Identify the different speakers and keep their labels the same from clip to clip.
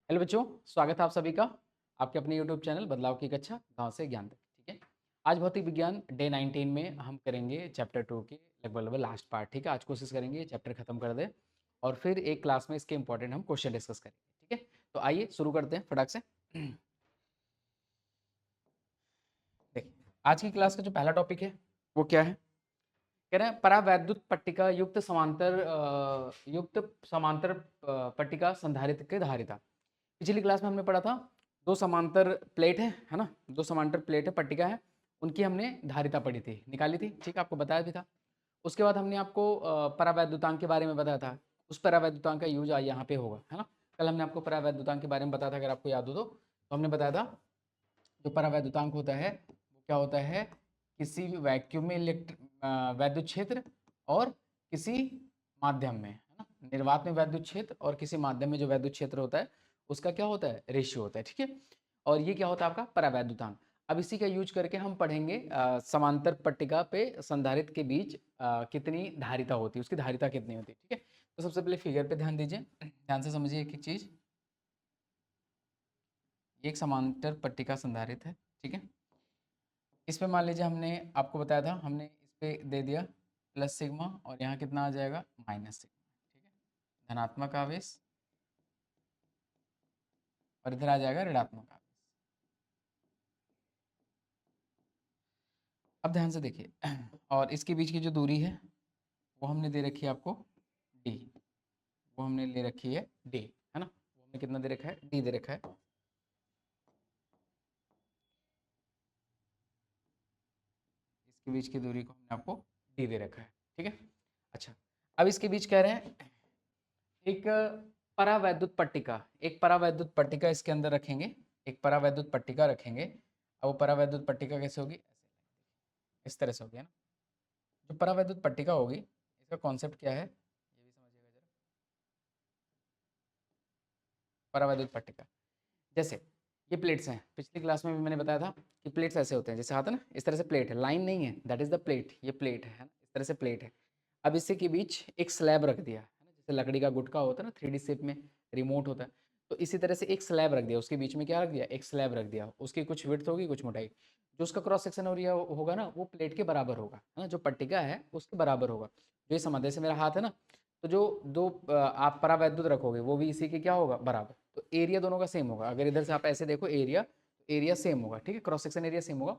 Speaker 1: Hello बच्चों, स्वागत है आप सभी का आपके अपने यूट्यूब चैनल बदलाव की कक्षा गांव से ज्ञान तक। ठीक है, आज भौतिक विज्ञान डे 19 में हम करेंगे चैप्टर 2 के लगभग लास्ट पार्ट। ठीक है, आज कोशिश करेंगे ये चैप्टर खत्म कर दे और फिर एक क्लास में इसके इंपॉर्टेंट हम क्वेश्चन डिस्कस करेंगे। ठीक है, तो आइए शुरू करते हैं फटाक से। देखिए, आज की क्लास का जो पहला टॉपिक है वो क्या है, कह रहे हैं परावैद्युत पट्टिका युक्त समांतर पट्टिका संधारित्र की धारिता। पिछली क्लास में हमने पढ़ा था दो समांतर प्लेट है ना, दो समांतर प्लेट है, पट्टिका है, उनकी हमने धारिता पढ़ी थी, निकाली थी। ठीक है, आपको बताया भी था। उसके बाद हमने आपको परावैद्युतांक के बारे में बताया था। उस परावैद्युतांक का यूज यहाँ पे होगा, है ना। कल हमने आपको परावैद्युतांक के बारे में बताया था, अगर आपको याद हो तो हमने बताया था जो परावैद्युतांक होता है वो क्या होता है, किसी भी वैक्यूम में वैद्युत क्षेत्र और किसी माध्यम में, है ना, निर्वात में वैद्युत क्षेत्र और किसी माध्यम में जो वैद्युत क्षेत्र होता है उसका क्या होता है, रेशियो होता है। ठीक है, और ये क्या होता है आपका परावैद्युतांक। अब इसी का यूज करके हम पढ़ेंगे समांतर पट्टिका पे संधारित्र के बीच कितनी धारिता होती है, उसकी धारिता कितनी होती है। ठीक है, तो सबसे पहले फिगर पे ध्यान दीजिए, ध्यान से समझिए एक एक चीज। ये एक समांतर पट्टिका संधारित्र है। ठीक है, इस पे मान लीजिए हमने आपको बताया था, हमने इस पे दे दिया प्लस सिग्मा और यहाँ कितना आ जाएगा माइनस सिग्मा। ठीक है, धनात्मक आवेश और इधर आ जाएगा ऋणात्मक आवेश। अब ध्यान से देखिए, और इसके बीच की जो दूरी है वो हमने दे रखी है आपको डी, वो हमने ले रखी है डी, है ना, वो हमने कितना दे रखा है, डी दे रखा है। इसके बीच की दूरी को हमने आपको डी दे रखा है। ठीक है, अच्छा, अब इसके बीच कह रहे हैं एक परावैद्युत पट्टिका, एक परावैद्युत पट्टिका इसके अंदर रखेंगे, एक परावैद्युत पट्टिका रखेंगे। अब वो परावैद्युत पट्टिका कैसे होगी, इस तरह से होगी, है ना। जो परावैद्युत पट्टिका होगी इसका कॉन्सेप्ट क्या है ये भी समझिएगा जरा। परावैद्युत पट्टिका, जैसे ये प्लेट्स हैं, पिछली क्लास में भी मैंने बताया था कि प्लेट्स ऐसे होते हैं, जैसे आता है ना, इस तरह से प्लेट है, लाइन नहीं है, दैट इज द प्लेट, ये प्लेट है ना, इस तरह से प्लेट है। अब इसी के बीच एक स्लैब रख दिया है ना, जैसे लकड़ी का गुटका होता है ना, 3D शेप में रिमोट होता है, तो इसी तरह से एक स्लैब रख दिया, उसके बीच में क्या रख दिया, एक स्लैब रख दिया, उसकी कुछ विड्थ होगी कुछ मोटाई, जो उसका क्रॉस सेक्शन एरिया होगा ना वो प्लेट के बराबर होगा, है ना, जो पट्टिका है उसके बराबर होगा। जो ये समझ, जैसे मेरा हाथ है ना, तो जो दो आप परावैद्युत रखोगे वो भी इसी के क्या होगा, बराबर, तो एरिया दोनों का सेम होगा। अगर इधर से आप ऐसे देखो एरिया, तो एरिया सेम होगा। ठीक है, क्रॉस सेक्शन एरिया सेम होगा,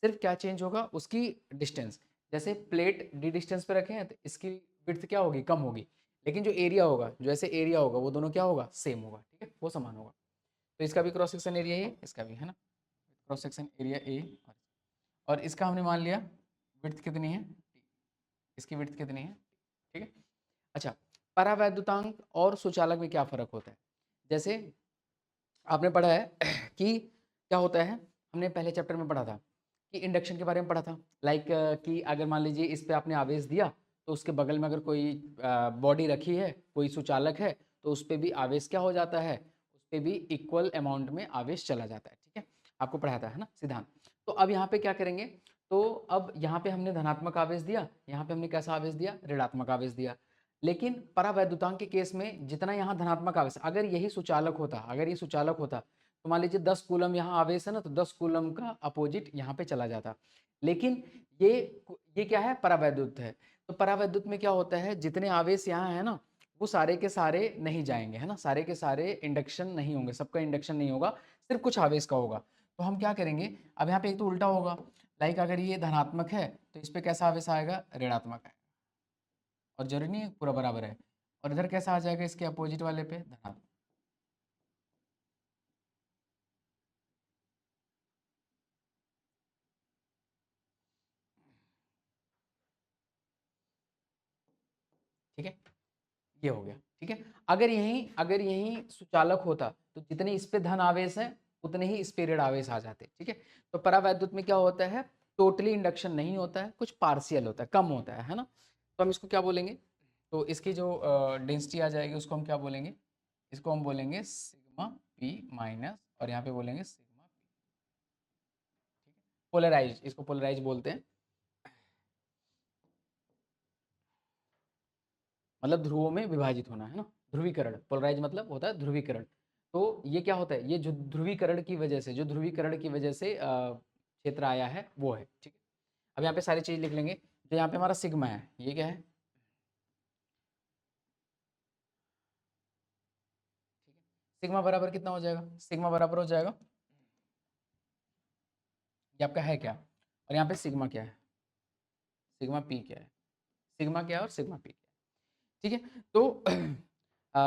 Speaker 1: सिर्फ क्या चेंज होगा, उसकी डिस्टेंस। जैसे प्लेट डी डिस्टेंस पे रखे हैं तो इसकी विड्थ क्या होगी, कम होगी, लेकिन जो एरिया होगा, जो ऐसे एरिया होगा वो दोनों क्या होगा, सेम होगा। ठीक है, वो समान होगा। तो इसका भी क्रॉस सेक्शन एरिया ये, इसका भी, है ना, क्रॉस सेक्शन एरिया ए, और इसका हमने मान लिया विड्थ कितनी है, इसकी विड्थ कितनी है। ठीक है, अच्छा, परावैद्युतांक और सुचालक में क्या फर्क होता है, जैसे आपने पढ़ा है कि क्या होता है, हमने पहले चैप्टर में पढ़ा था कि इंडक्शन के बारे में पढ़ा था, लाइक कि अगर मान लीजिए इस पे आपने आवेश दिया तो उसके बगल में अगर कोई बॉडी रखी है, कोई सुचालक है, तो उस पर भी आवेश क्या हो जाता है, उस पर भी इक्वल अमाउंट में आवेश चला जाता है। ठीक है, आपको पढ़ाया था, है ना, सिद्धांत। तो अब यहाँ पे क्या करेंगे, तो अब यहाँ पे हमने धनात्मक आवेश दिया, यहाँ पे हमने कैसा आवेश दिया, ऋणात्मक आवेश दिया। लेकिन परावैद्युतांक के केस में जितना यहाँ धनात्मक आवेश, अगर यही सुचालक होता, अगर ये सुचालक होता तो मान लीजिए 10 कूलम यहाँ आवेश है ना, तो 10 कूलम का अपोजिट यहाँ पे चला जाता। लेकिन ये ये क्या है, परावैद्युत है। तो परावैद्युत में क्या होता है, जितने आवेश यहाँ है ना वो सारे के सारे नहीं जाएंगे, है ना, सारे के सारे इंडक्शन नहीं होंगे, सबका इंडक्शन नहीं होगा, सिर्फ कुछ आवेश का होगा। तो हम क्या करेंगे, अब यहाँ पे एक तो उल्टा होगा, लाइक अगर ये धनात्मक है तो इस पे कैसा आवेश आएगा, ऋणात्मक है, और जरूरी नहीं है पूरा बराबर है, और इधर कैसा आ जाएगा इसके अपोजिट वाले पे, धनात्मक। ठीक है, ये हो गया। ठीक है, अगर यही सुचालक होता तो जितने इस पे धन आवेश है उतने ही इस पे ऋण आवेश आ जाते। ठीक है, तो परावैद्युत में क्या होता है, टोटली इंडक्शन नहीं होता है, कुछ पार्शियल होता है, कम होता है ना। तो हम इसको क्या बोलेंगे, तो इसकी जो डेंसिटी आ जाएगी उसको हम क्या बोलेंगे, इसको हम बोलेंगे सिग्मा पी माइनस, और यहाँ पे बोलेंगे सिग्मा पी। ठीक है, पोलराइज, इसको पोलराइज बोलते हैं, मतलब ध्रुवों में विभाजित होना, है ना, ध्रुवीकरण, पोलराइज मतलब होता है ध्रुवीकरण। तो ये क्या होता है, ये जो ध्रुवीकरण की वजह से, जो ध्रुवीकरण की वजह से क्षेत्र आया है वो है, ठीक है। अब यहाँ पे सारी चीज लिख लेंगे। जो यहाँ पे हमारा सिग्मा है, ये क्या है, सिग्मा बराबर कितना हो जाएगा, सिग्मा बराबर हो जाएगा, ये आपका है क्या, और यहाँ पे सिग्मा क्या है, सिग्मा पी क्या है, सिग्मा क्या है और सिग्मा पी क्या है, ठीक है। तो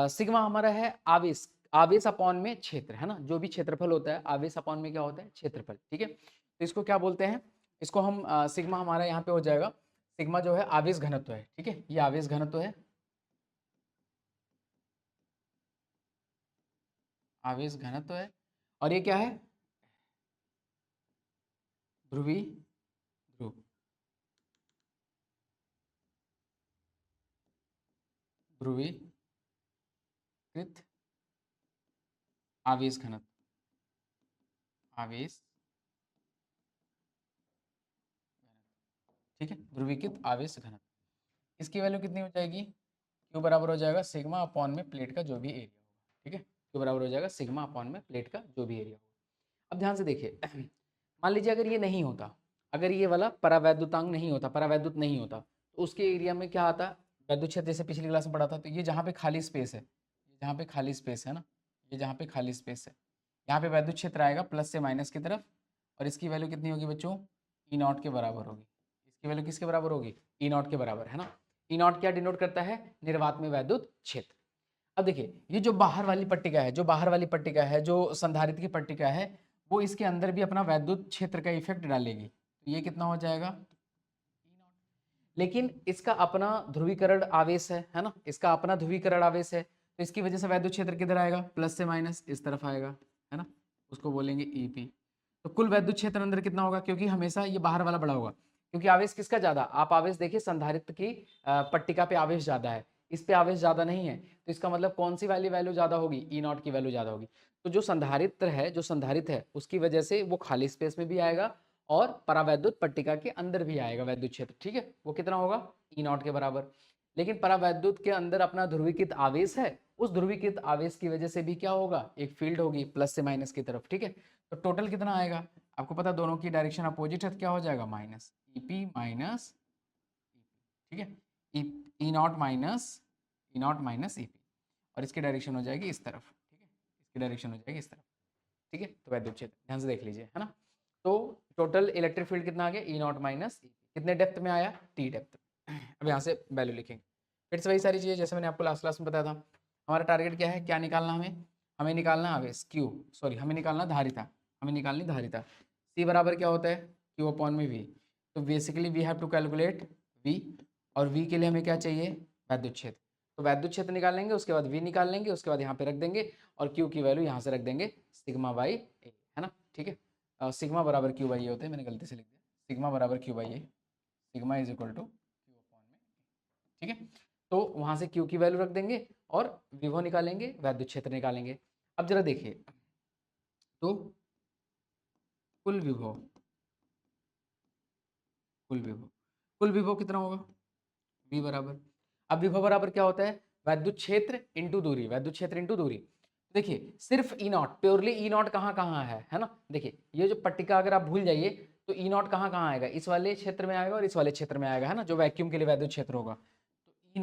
Speaker 1: सिग्मा हमारा है आवेश, आवेश अपॉन में क्षेत्र, है ना, जो भी क्षेत्रफल होता है आवेश अपॉन में क्या होता है, क्षेत्रफल, ठीक है। तो इसको क्या बोलते हैं, इसको हम सिग्मा हमारा यहाँ पे हो जाएगा, सिग्मा जो है आवेश घनत्व है, ठीक है, ये आवेश घनत्व है, आवेश घनत्व है, और ये क्या है, ध्रुवी ध्रुव, ध्रुवीकृत आवेश घनत्व, आवेश, ठीक है, ध्रुवीकृत आवेश घनत्व, इसकी वैल्यू कितनी हो जाएगी, क्यू बराबर हो जाएगा सिग्मा अपॉन में प्लेट का जो भी एरिया होगा, ठीक है, क्यू बराबर हो जाएगा सिग्मा अपॉन में प्लेट का जो भी एरिया होगा। अब ध्यान से देखिए, मान लीजिए अगर ये नहीं होता, अगर ये वाला परावैद्युतांक नहीं होता, परावैद्युत नहीं होता, तो उसके एरिया में क्या आता, वैद्युत क्षेत्र जैसे पिछली क्लास में पढ़ा था, तो ये जहाँ पे खाली स्पेस है, जहाँ पे खाली स्पेस है ना, ये जहाँ पे खाली स्पेस है, यहाँ पे वैद्युत क्षेत्र आएगा प्लस से माइनस की तरफ, और इसकी वैल्यू कितनी होगी बच्चों, ई नॉट के बराबर होगी, इसकी वैल्यू किसके बराबर होगी, ई नॉट के बराबर, है ना। ई नॉट क्या डिनोट करता है, निर्वात में वैद्युत क्षेत्र। अब देखिए, ये जो बाहर वाली पट्टिका है, जो बाहर वाली पट्टिका है, जो संधारित्र की पट्टिका है, वो इसके अंदर भी अपना वैद्युत क्षेत्र का इफेक्ट डालेगी, तो ये कितना हो जाएगा, लेकिन इसका अपना ध्रुवीकरण आवेश है ना, इसका अपना ध्रुवीकरण आवेश है, तो इसकी वजह से वैद्युत क्षेत्र किधर आएगा, प्लस से माइनस इस तरफ आएगा, है ना, उसको बोलेंगे ईपी। तो कुल वैद्युत क्षेत्र अंदर कितना होगा, क्योंकि हमेशा ये बाहर वाला बड़ा होगा, क्योंकि आवेश किसका ज्यादा, आप आवेश देखिए संधारित्र की पट्टिका पे आवेश ज्यादा है, इस पे आवेश ज्यादा नहीं है, तो इसका मतलब कौन सी वाली वैल्यू ज्यादा होगी, ई नॉट की वैल्यू ज्यादा होगी। तो जो संधारित्र है, जो संधारित्र है, उसकी वजह से वो खाली स्पेस में भी आएगा और परावैद्युत पट्टिका के अंदर भी आएगा वैद्युत क्षेत्र, ठीक है, वो कितना होगा, ई नॉट के बराबर। लेकिन परावैद्युत के अंदर अपना ध्रुवीकृत आवेश है, उस ध्रुवीकृत आवेश की वजह से भी क्या होगा, एक फील्ड होगी प्लस से माइनस की तरफ, ठीक है। तो टोटल कितना आएगा, आपको पता दोनों की डायरेक्शन अपोजिट है, तो क्या हो जाएगा, माइनस ईपी माइनस, ठीक है, ई नॉट माइनस ईपी, और इसकी डायरेक्शन हो जाएगी इस तरफ, ठीक है, इसकी डायरेक्शन हो जाएगी इस तरफ, ठीक है। तो वैद्युत क्षेत्र ध्यान से देख लीजिए, है ना। तो टोटल इलेक्ट्रिक फील्ड कितना आ गया, ई नॉट माइनस, कितने डेप्थ में आया, टी डेप्थ। अब यहाँ से वैल्यू लिखेंगे, फिर से वही सारी चीज़ें जैसे मैंने आपको लास्ट क्लास में बताया था। हमारा टारगेट क्या है, क्या निकालना, हमें निकालना आवेश क्यू, सॉरी हमें निकालना धारिता, हमें निकालनी धारिता। सी बराबर क्या होता है, क्यू अपॉन में वी। तो basically we have to calculate V, और वी के लिए हमें क्या चाहिए, वैद्युत क्षेत्र। तो वैद्युत क्षेत्र निकाल लेंगे, उसके बाद वी निकाल लेंगे, उसके बाद यहाँ पे रख देंगे, और क्यू की वैल्यू यहाँ से रख देंगे सिग्मा बाई ए, है ना, ठीक है। सिग्मा बराबर क्यू बाई ए होते हैं, मैंने गलती से लिख दिया, सिग्मा बराबर Q by A, sigma is equal to Q upon में, ठीक है। तो वहां से क्यू की वैल्यू रख देंगे और विभव निकालेंगे, वैद्युत क्षेत्र निकालेंगे। अब जरा देखिए, तो कुल विभव, कुल विभव, कुल विभव कितना होगा, वी बराबर, अब विभव बराबर क्या होता है, वैद्युत क्षेत्र इंटू दूरी, वैद्युत क्षेत्र इंटू दूरी। देखिए सिर्फ ई नॉट, प्योरली ई नॉट कहाँ कहाँ है ना, देखिए ये जो पट्टिका अगर आप भूल जाइए, तो ई नॉट कहाँ कहाँ आएगा, इस वाले क्षेत्र में आएगा और इस वाले क्षेत्र में आएगा, है ना, जो वैक्यूम के लिए वैद्युत क्षेत्र होगा। तो ई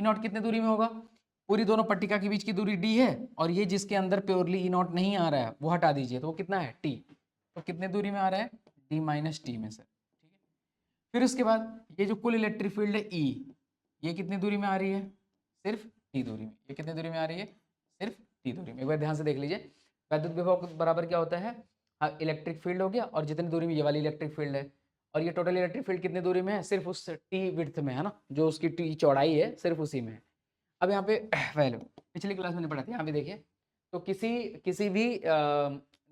Speaker 1: नॉट कितने दूरी में होगा, पूरी दोनों पट्टिका के बीच की दूरी डी है, और ये जिसके अंदर प्योरली ई नॉट नहीं आ रहा है वो हटा दीजिए, तो वो कितना है, टी। तो कितने दूरी में आ रहा है, डी माइनस टी में सर, ठीक है। फिर उसके बाद ये जो कुल इलेक्ट्रिक फील्ड है ई, ये कितनी दूरी में आ रही है, सिर्फ टी दूरी में, ये कितनी दूरी में आ रही है, सिर्फ टी दूरी में। एक बार ध्यान से देख लीजिए, वैद्युत विभव बराबर क्या होता है, इलेक्ट्रिक फील्ड हो गया, और जितनी दूरी में ये वाली इलेक्ट्रिक फील्ड है, और ये टोटल इलेक्ट्रिक फील्ड कितनी दूरी में है, सिर्फ उस टी विड्थ में, है ना, जो उसकी टी चौड़ाई है सिर्फ उसी में है। अब यहाँ पे वैल्यू पिछली क्लास में पढ़ा था, यहाँ पे देखिए, तो किसी भी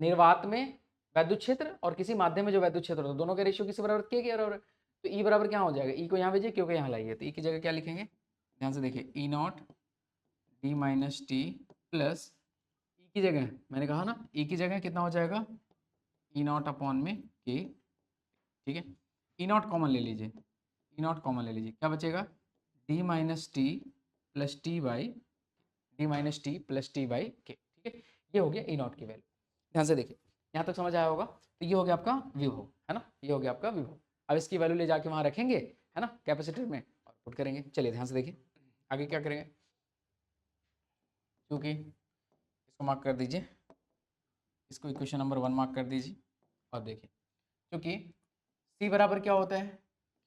Speaker 1: निर्वात में वैद्युत क्षेत्र और किसी माध्यम में जो वैद्युत क्षेत्र होता है, दोनों का रेशियो किसी बराबर किया गया, और तो ई बराबर क्या हो जाएगा, ई को यहाँ भेजिए, क्यों को यहाँ लाइए, तो ई की जगह क्या लिखेंगे, ध्यान से देखिए, E naught D minus T plus, E की जगह मैंने कहा ना, ई की जगह कितना हो जाएगा, ई नॉट अपॉन में के, ठीक है। ई नॉट कॉमन ले लीजिए, ई नॉट कॉमन ले लीजिए, क्या बचेगा, D minus T plus T by, D minus T plus T by के, ठीक ठीक है, ये हो गया ई नॉट की वैल्यू। ध्यान से देखिए, यहाँ तक समझ आया होगा। तो ये हो गया आपका विभव, है ना, ये हो गया आपका विभव। अब इसकी वैल्यू ले जाके वहाँ रखेंगे, है ना, कैपेसिटर में, और पुट करेंगे। चलिए ध्यान से देखिए आगे क्या करेंगे, क्योंकि इसको मार्क कर दीजिए, इसको इक्वेशन नंबर 1 मार्क कर दीजिए। और देखिए, क्योंकि C बराबर क्या होता है,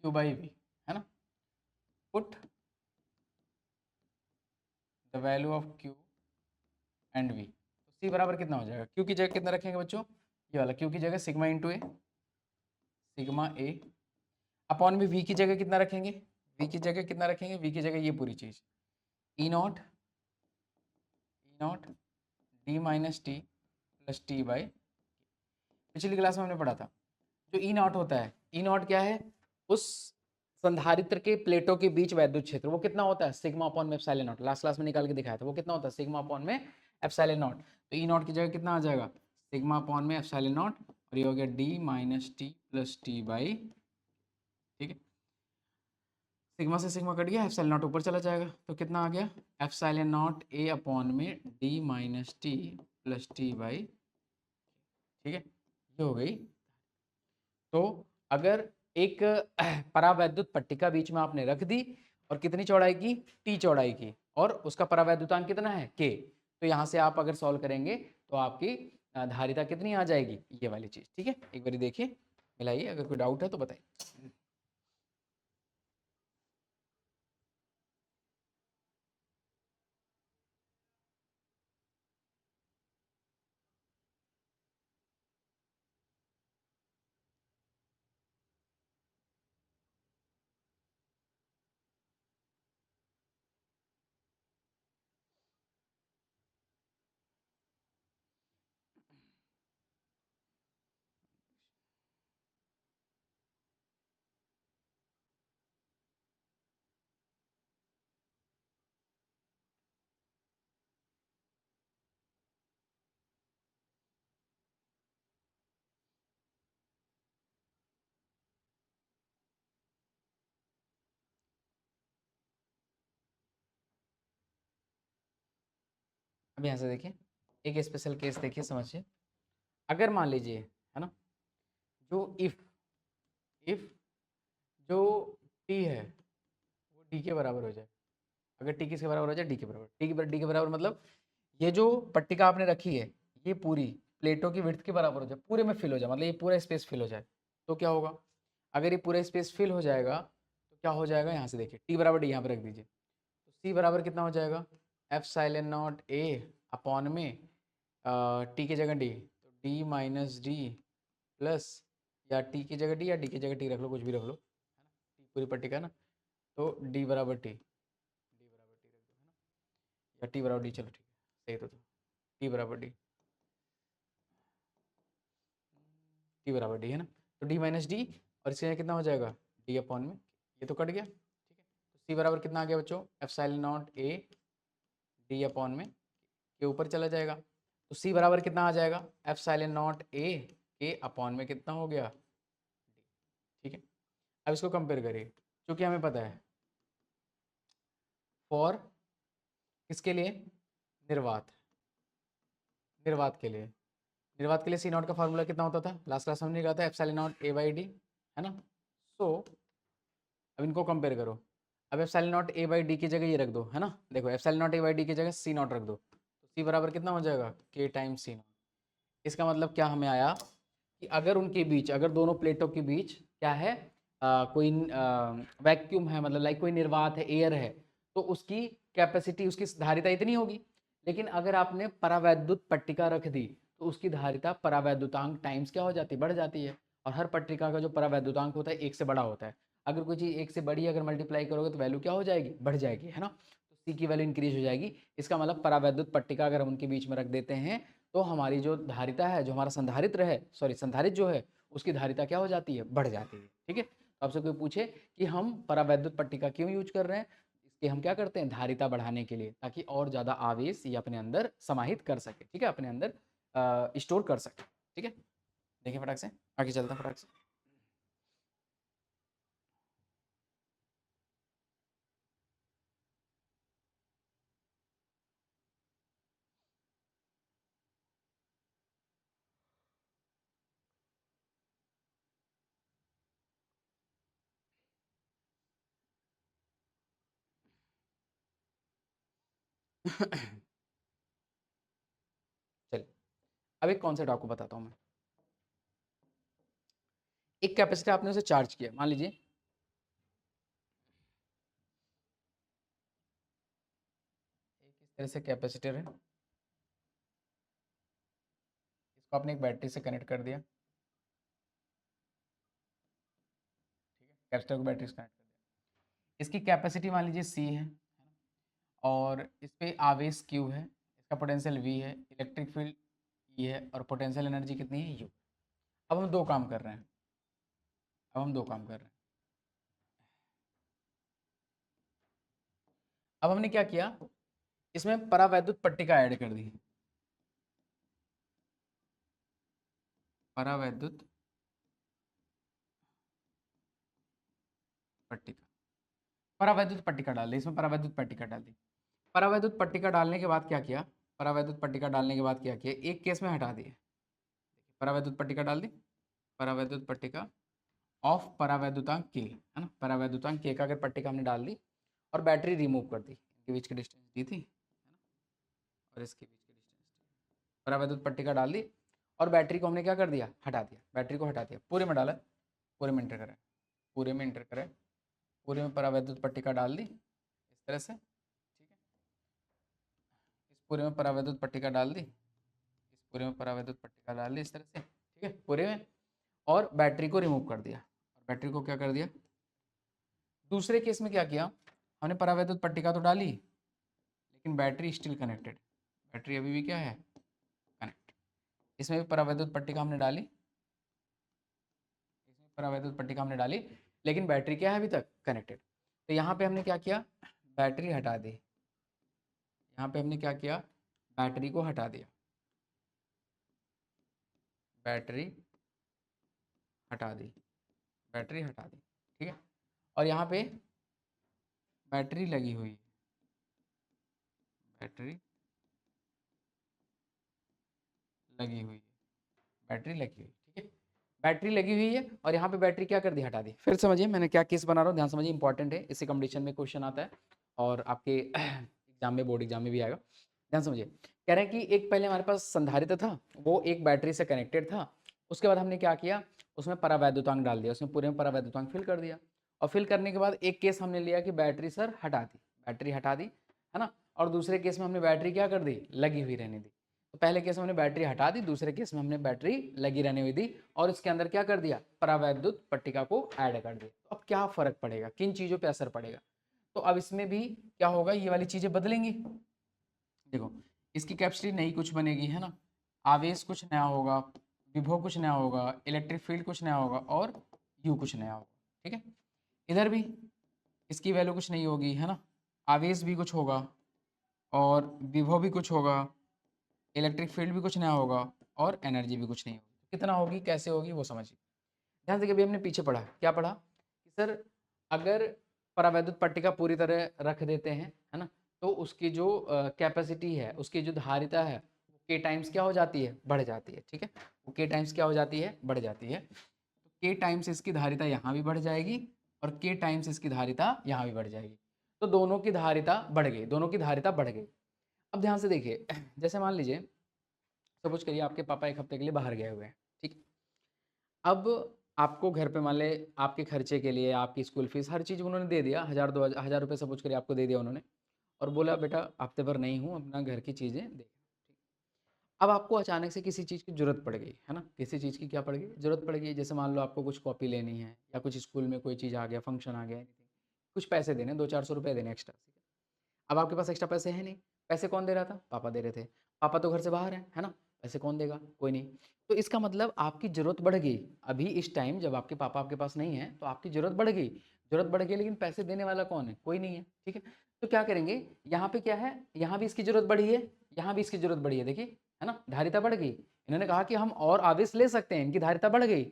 Speaker 1: Q बाई वी, है ना, put the value of Q and V। तो C बराबर कितना हो जाएगा, Q की जगह कितना रखेंगे बच्चों, ये वाला, Q की जगह सिग्मा इंटू ए, सिग्मा ए अपॉन में V की जगह कितना रखेंगे, V की जगह कितना रखेंगे, V की जगह ये पूरी चीज E naught D minus T plus T by. पिछली क्लास में हमने पढ़ा था जो ई नॉट होता है, ई नॉट क्या है, उस संधारित्र के प्लेटों के बीच वैद्युत क्षेत्र, वो कितना होता है, सिग्मा अपॉन में एप्सिलॉन नॉट। लास्ट क्लास में निकाल के दिखाया था, वो कितना होता है, सिग्मा अपॉन में एप्सिलॉन नॉट। तो ई नॉट की जगह कितना आ जाएगा, सिग्मा अपॉन में एप्सिलॉन नॉट, और ये हो गया D minus T plus T by, ठीक है। सिग्मा से सिग्मा कट गया, एप्सिलॉन नॉट ऊपर चला जाएगा, तो कितना आ गया, एप्सिलॉन नॉट ए अपॉन में D minus T plus T by, ठीक है, ये हो गई। तो अगर एक परावैद्युत पट्टिका बीच में आपने रख दी, और कितनी चौड़ाई की, टी चौड़ाई की, और उसका परावैद्युतांक कितना है, के, तो यहाँ से आप अगर सॉल्व करेंगे तो आपकी धारिता कितनी आ जाएगी, ये वाली चीज, ठीक है। एक बार देखिए, मिलाइए, अगर कोई डाउट है तो बताइए। अब यहाँ से देखिए, एक स्पेशल केस देखिए, समझिए। अगर मान लीजिए, है ना, जो इफ जो टी है वो डी के बराबर हो जाए, अगर टी किसके बराबर हो जाए, डी के बराबर, डी के बराबर मतलब ये जो पट्टिका आपने रखी है, ये पूरी प्लेटों की विड्थ के बराबर हो जाए, पूरे में फिल हो जाए, मतलब ये पूरा स्पेस फिल हो जाए, तो क्या होगा, अगर ये पूरा स्पेस फिल हो जाएगा तो क्या हो जाएगा, यहाँ से देखिए, टी बराबर डी यहाँ पर रख दीजिए, तो सी बराबर कितना हो जाएगा, एफ साइलेन नॉट ए अपॉन में टी की जगह डी, तो डी माइनस डी प्लस, या टी की जगह डी या डी की जगह टी रख लो, कुछ भी रख लो, है ना, टी पूरी पट्टिका ना, तो डी बराबर टी, डी बराबर टी रख दो, है ना, या टी बराबर डी, चलो ठीक है, सही तो टी बराबर डी, टी बराबर डी, है ना, तो डी माइनस डी, और इसके यहाँ कितना हो जाएगा, डी अपॉन में, ये तो कट गया, ठीक है। तो सी बराबर कितना आ गया बच्चों, epsilon not A D upon में, के ऊपर चला जाएगा, तो सी बराबर कितना आ जाएगा, एप्सिलॉन नॉट ए के अपॉन में कितना हो गया, ठीक है। अब इसको कंपेयर करिए, क्योंकि हमें पता है फॉर किसके लिए, निर्वात, निर्वात के लिए, निर्वात के लिए सी नॉट का फार्मूला कितना होता था, लास्ट क्लास में हमने कहा था epsilon not a by D, है ना। सो अब इनको कंपेयर करो, अब epsilon not a by D की जगह ये रख दो, है ना, देखो epsilon not a by D की जगह सी नॉट रख दो, तो सी बराबर कितना हो जाएगा, के टाइम सी नॉट। इसका मतलब क्या हमें आया, कि अगर उनके बीच, अगर दोनों प्लेटों के बीच क्या है, कोई वैक्यूम है, मतलब लाइक कोई निर्वात है, एयर है, तो उसकी कैपेसिटी, उसकी धारिता इतनी होगी। लेकिन अगर आपने परावैद्युत पट्टिका रख दी, तो उसकी धारिता परावैद्युतांक टाइम्स क्या हो जाती है, बढ़ जाती है, और हर पट्टिका का जो परावैद्युतांक होता है एक से बड़ा होता है। अगर कोई चीज़ एक से बड़ी अगर मल्टीप्लाई करोगे तो वैल्यू क्या हो जाएगी, बढ़ जाएगी, है ना, तो सी की वैल्यू इंक्रीज हो जाएगी। इसका मतलब परावैद्युत पट्टिका अगर हम उनके बीच में रख देते हैं, तो हमारी जो धारिता है, जो हमारा संधारित्र है, सॉरी संधारित्र जो है, उसकी धारिता क्या हो जाती है, बढ़ जाती है, ठीक है। तो आपसे कोई पूछे कि हम परावैद्युत पट्टिका क्यों यूज कर रहे हैं, इसके हम क्या करते हैं, धारिता बढ़ाने के लिए, ताकि और ज़्यादा आवेश ये अपने अंदर समाहित कर सके, ठीक है, अपने अंदर स्टोर कर सके, ठीक है। देखिए फटाक से आगे चलते हैं, फटाक से। चलिए, अब एक कॉन्सेप्ट आपको बताता हूँ मैं। एक कैपेसिटर आपने उसे चार्ज किया, मान लीजिए एक इस तरह से कैपेसिटर है, इसको आपने एक बैटरी से कनेक्ट कर दिया, ठीक है, कैपेसिटर को बैटरी से कनेक्ट कर दिया। इसकी कैपेसिटी मान लीजिए C है और इस पे आवेश Q है, इसका पोटेंशियल V है, इलेक्ट्रिक फील्ड E है और पोटेंशियल एनर्जी कितनी है U। अब हम दो काम कर रहे हैं, अब हमने क्या किया, इसमें परावैद्युत पट्टिका ऐड कर दी, परावैद्युत पट्टिका, परावैद्युत पट्टिका डाल दी, इसमें परावैद्युत पट्टिका डाल दी। परावैद्युत पट्टिका डालने के बाद क्या किया, परावैद्युत पट्टिका डालने के बाद क्या किया, एक केस में हटा दिए, परावैद्युत पट्टिका डाल दी, परावैद्युत पट्टिका ऑफ परावैद्युतांक के, है ना, परावैद्युतांक के का अगर पट्टिका हमने डाल दी और बैटरी रिमूव कर दी, इनके बीच की डिस्टेंस दी थी, है ना, और इसके बीच की डिस्टेंस दी, परावैद्युत पट्टिका डाल दी और बैटरी को हमने क्या कर दिया, हटा दिया, बैटरी को हटा दिया, पूरे में डाला, पूरे में इंटर करें, पूरे में इंटर करें, पूरे में परावैद्युत पट्टिका डाल दी इस तरह से, ठीक है, इस पूरे में परावैद्युत पट्टिका डाल दी, इस पूरे में परावैद्युत पट्टिका डाल दी इस तरह से, ठीक है, पूरे में, और बैटरी को रिमूव कर दिया, और बैटरी को क्या कर दिया। दूसरे केस में क्या किया, हमने परावैद्युत पट्टिका तो डाली लेकिन बैटरी स्टिल कनेक्टेड, बैटरी अभी भी क्या है, कनेक्ट, इसमें भी परावैद्युत पट्टिका हमने डाली, इसमें परावैद्युत पट्टिका हमने डाली लेकिन बैटरी क्या है अभी तक कनेक्टेड। तो यहाँ पे हमने क्या किया, बैटरी हटा दी, यहाँ पे हमने क्या किया, बैटरी को हटा दिया, बैटरी हटा दी, बैटरी हटा दी, ठीक है, और यहाँ पे बैटरी लगी हुई है, बैटरी लगी हुई है, बैटरी लगी हुई, ठीक है, बैटरी लगी हुई है और यहाँ पे बैटरी क्या कर दी, हटा दी। फिर समझिए मैं क्या केस बना रहा हूँ, ध्यान समझिए, इंपॉर्टेंट है, इसी कंडीशन में क्वेश्चन आता है और आपके एग्जाम में, बोर्ड एग्जाम में भी आएगा, ध्यान समझिए। कह रहे हैं कि एक पहले हमारे पास संधारित्र था, वो एक बैटरी से कनेक्टेड था, उसके बाद हमने क्या किया, उसमें परावैद्युतांक डाल दिया, उसमें पूरे में परावैद्युतांक फिल कर दिया, और फिल करने के बाद एक केस हमने लिया कि बैटरी सर हटा दी, बैटरी हटा दी, है ना, और दूसरे केस में हमने बैटरी क्या कर दी, लगी हुई रहने दी। तो पहले केस में हमने बैटरी हटा दी, दूसरे केस में हमने बैटरी लगी रहने हुई दी और इसके अंदर क्या कर दिया, परावैद्युत पट्टिका को ऐड कर दिया। तो अब क्या फर्क पड़ेगा, किन चीज़ों पे असर पड़ेगा, तो अब इसमें भी क्या होगा, ये वाली चीज़ें बदलेंगी। देखो इसकी कैपेसिटी नई कुछ बनेगी, है ना, आवेश कुछ नया होगा, विभव कुछ नया होगा, इलेक्ट्रिक फील्ड कुछ नया होगा और यू कुछ नया होगा, ठीक है। इधर भी इसकी वैल्यू कुछ नहीं होगी, है ना, आवेश भी कुछ होगा और विभव भी कुछ होगा, इलेक्ट्रिक फील्ड भी कुछ नया होगा और एनर्जी भी कुछ नहीं होगी। कितना होगी, कैसे होगी, वो समझिए। ध्यान से, अभी हमने पीछे पढ़ा, क्या पढ़ा कि सर अगर परावैद्युत पट्टिका पूरी तरह रख देते हैं, है ना, तो उसकी जो कैपेसिटी है, उसकी जो धारिता है, के टाइम्स क्या हो जाती है, बढ़ जाती है, ठीक है, वो के टाइम्स क्या हो जाती है, बढ़ जाती है। तो के टाइम्स इसकी धारिता यहाँ भी बढ़ जाएगी और के टाइम्स इसकी धारिता यहाँ भी बढ़ जाएगी, तो दोनों की धारिता बढ़ गई, दोनों की धारिता बढ़ गई। अब ध्यान से देखिए, जैसे मान लीजिए सपोज करिए आपके पापा एक हफ्ते के लिए बाहर गए हुए हैं, ठीक है, अब आपको घर पे मान ले आपके खर्चे के लिए, आपकी स्कूल फीस, हर चीज़ उन्होंने दे दिया, 1000 रुपये सपोज करिए आपको दे दिया उन्होंने, और बोला बेटा हफ्ते भर नहीं हूँ, अपना घर की चीज़ें देख। अब आपको अचानक से किसी चीज़ की ज़रूरत पड़ गई, है ना, किसी चीज़ की क्या पड़ गई, ज़रूरत पड़ गई, जैसे मान लो आपको कुछ कॉपी लेनी है या कुछ स्कूल में कोई चीज़ आ गया, फंक्शन आ गया, कुछ पैसे देने, 200-400 रुपये देने एक्स्ट्रा। अब आपके पास एक्स्ट्रा पैसे हैं नहीं, पैसे कौन दे रहा था, पापा दे रहे थे, पापा तो घर से बाहर हैं, है ना, पैसे कौन देगा, कोई नहीं। तो इसका मतलब आपकी ज़रूरत बढ़ गई, अभी इस टाइम जब आपके पापा आपके पास नहीं है तो आपकी ज़रूरत बढ़ गई, ज़रूरत बढ़ गई, लेकिन पैसे देने वाला कौन है, कोई नहीं है, ठीक है। तो क्या करेंगे, यहाँ पे क्या है, यहाँ भी इसकी ज़रूरत बढ़ी है, यहाँ भी इसकी ज़रूरत बढ़ी है, देखिए, है ना, धारिता बढ़ गई। इन्होंने कहा कि हम और आवेश ले सकते हैं, इनकी धारिता बढ़ गई,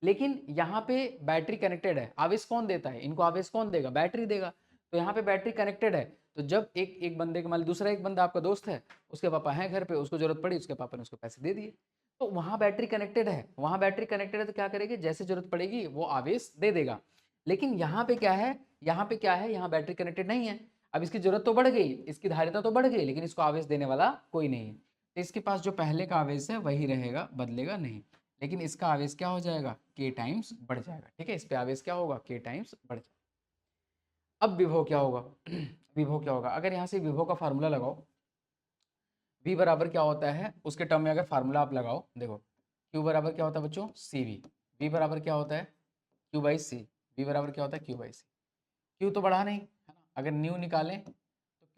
Speaker 1: लेकिन यहाँ पे बैटरी कनेक्टेड है, आवेश कौन देता है, इनको आवेश कौन देगा, बैटरी देगा। तो यहाँ पे बैटरी कनेक्टेड है, तो जब एक एक बंदे के मान दूसरा एक बंदा आपका दोस्त है, उसके पापा हैं घर पे, उसको जरूरत पड़ी, उसके पापा ने उसको पैसे दे दिए, तो वहाँ बैटरी कनेक्टेड है, वहाँ बैटरी कनेक्टेड है, तो क्या करेगी, जैसे जरूरत पड़ेगी वो आवेश दे देगा। लेकिन यहाँ पे क्या है, यहाँ पे क्या है, यहाँ बैटरी कनेक्टेड नहीं है। अब इसकी जरूरत तो बढ़ गई, इसकी धारिता तो बढ़ गई, लेकिन इसको आवेश देने वाला कोई नहीं है, तो इसके पास जो पहले का आवेश है वही रहेगा, बदलेगा नहीं, लेकिन इसका आवेश क्या हो जाएगा, k टाइम्स बढ़ जाएगा। ठीक है, इस पे आवेश क्या होगा, k टाइम्स बढ़ जाएगा। अब विभव क्या होगा विभव क्या होगा, अगर यहाँ से विभव का फार्मूला लगाओ, v बराबर क्या होता है उसके टर्म में अगर फार्मूला आप लगाओ, देखो q बराबर क्या होता है बच्चों, cv, v बराबर क्या होता है q बाई सी, v बराबर क्या होता है q बाई सी। q तो बढ़ा नहीं है ना, अगर न्यू निकालें तो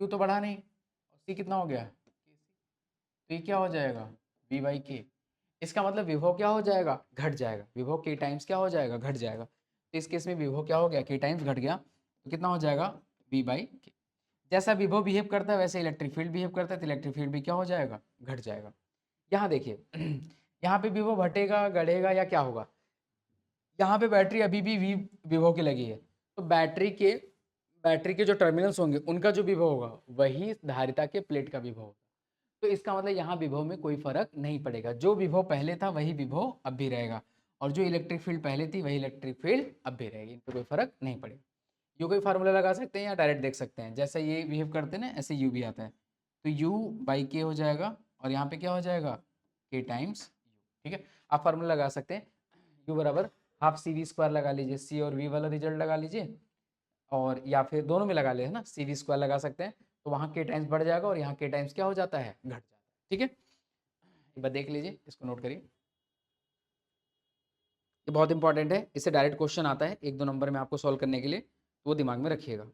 Speaker 1: q तो बढ़ा नहीं, और c कितना हो गया, तो ये क्या हो जाएगा v बाई के। इसका मतलब विभव क्या हो जाएगा, घट जाएगा, विभव k टाइम्स क्या हो जाएगा, घट जाएगा। तो इस केस में विभव क्या हो गया, k टाइम्स घट गया, तो कितना हो जाएगा v बाई के। जैसा विभव बिहेव करता है वैसे इलेक्ट्रिक फील्ड बिहेव करता है, तो इलेक्ट्रिक फील्ड भी क्या हो जाएगा, घट जाएगा। यहाँ देखिए यहाँ पे विभव घटेगा, गढ़ेगा या क्या होगा, यहाँ पे बैटरी अभी भी विभव की लगी है, तो बैटरी के जो टर्मिनल्स होंगे उनका जो विभव होगा वही धारिता के प्लेट का विभव होगा। तो इसका मतलब यहाँ विभव में कोई फर्क नहीं पड़ेगा, जो विभव पहले था वही विभव अब भी रहेगा, और जो इलेक्ट्रिक फील्ड पहले थी वही इलेक्ट्रिक फील्ड अब भी रहेगी, इन पर कोई फर्क नहीं पड़ेगा। यू कोई फार्मूला लगा सकते हैं या डायरेक्ट देख सकते हैं, जैसे ये बिहेव करते हैं ना ऐसे यू भी आता है, तो यू बाई के हो जाएगा, और यहाँ पे क्या हो जाएगा के टाइम्स यू। ठीक है, आप फार्मूला लगा सकते हैं, यू बराबर हाफ सी वी स्क्वायर लगा लीजिए, सी और वी वाला रिजल्ट लगा लीजिए, और या फिर दोनों में लगा ले, है ना, सी वी स्क्वायर लगा सकते हैं, तो वहाँ के टाइम्स बढ़ जाएगा और यहाँ के टाइम्स क्या हो जाता है, घट जाता है। ठीक है, एक बार देख लीजिए, इसको नोट करिए, ये बहुत इंपॉर्टेंट है, इससे डायरेक्ट क्वेश्चन आता है 1-2 नंबर में आपको सॉल्व करने के लिए, तो वो दिमाग में रखिएगा।